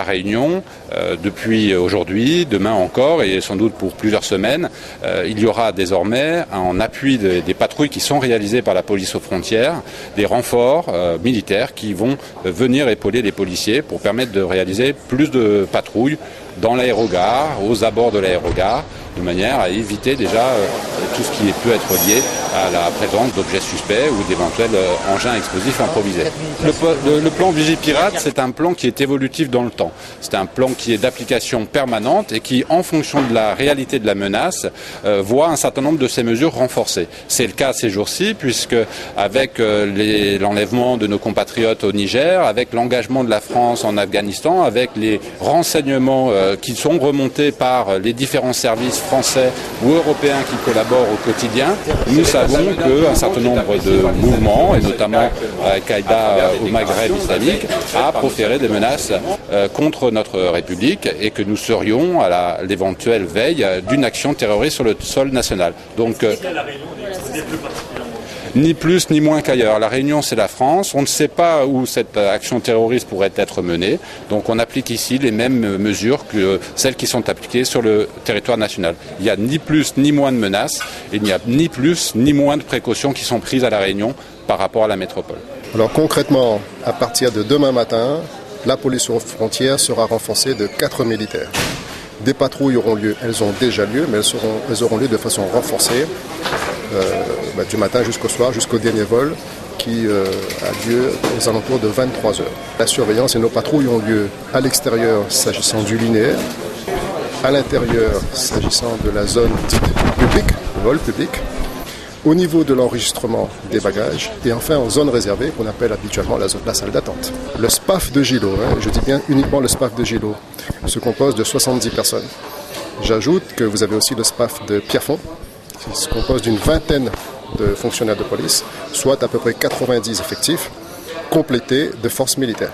La Réunion, depuis aujourd'hui, demain encore et sans doute pour plusieurs semaines, il y aura désormais, en appui des patrouilles qui sont réalisées par la police aux frontières, des renforts militaires qui vont venir épauler les policiers pour permettre de réaliser plus de patrouilles dans l'aérogare, aux abords de l'aérogare, de manière à éviter déjà tout ce qui peut être lié à la présence d'objets suspects ou d'éventuels engins explosifs improvisés. Le plan Vigipirate, c'est un plan qui est évolutif dans le temps. C'est un plan qui est d'application permanente et qui, en fonction de la réalité de la menace, voit un certain nombre de ces mesures renforcées. C'est le cas ces jours-ci, puisque avec l'enlèvement de nos compatriotes au Niger, avec l'engagement de la France en Afghanistan, avec les renseignements qui sont remontés par les différents services français ou européens qui collaborent au quotidien, nous savons qu'un certain nombre de mouvements, et notamment Al-Qaïda au Maghreb islamique, a proféré des menaces contre notre République et que nous serions à l'éventuelle veille d'une action terroriste sur le sol national. Donc, ni plus ni moins qu'ailleurs. La Réunion, c'est la France. On ne sait pas où cette action terroriste pourrait être menée. Donc on applique ici les mêmes mesures que celles qui sont appliquées sur le territoire national. Il n'y a ni plus ni moins de menaces. Il n'y a ni plus ni moins de précautions qui sont prises à La Réunion par rapport à la métropole. Alors concrètement, à partir de demain matin, la police aux frontières sera renforcée de 4 militaires. Des patrouilles auront lieu, elles ont déjà lieu, mais elles auront lieu de façon renforcée. Du matin jusqu'au soir, jusqu'au dernier vol qui a lieu aux alentours de 23h. La surveillance et nos patrouilles ont lieu à l'extérieur s'agissant du linéaire, à l'intérieur s'agissant de la zone dite publique, vol public, au niveau de l'enregistrement des bagages et enfin en zone réservée qu'on appelle habituellement la salle d'attente. Le SPAF de Gilo, je dis bien uniquement le SPAF de Gilo, se compose de 70 personnes. J'ajoute que vous avez aussi le SPAF de Pierrefonds, qui se compose d'une vingtaine de fonctionnaires de police, soit à peu près 90 effectifs, complétés de forces militaires.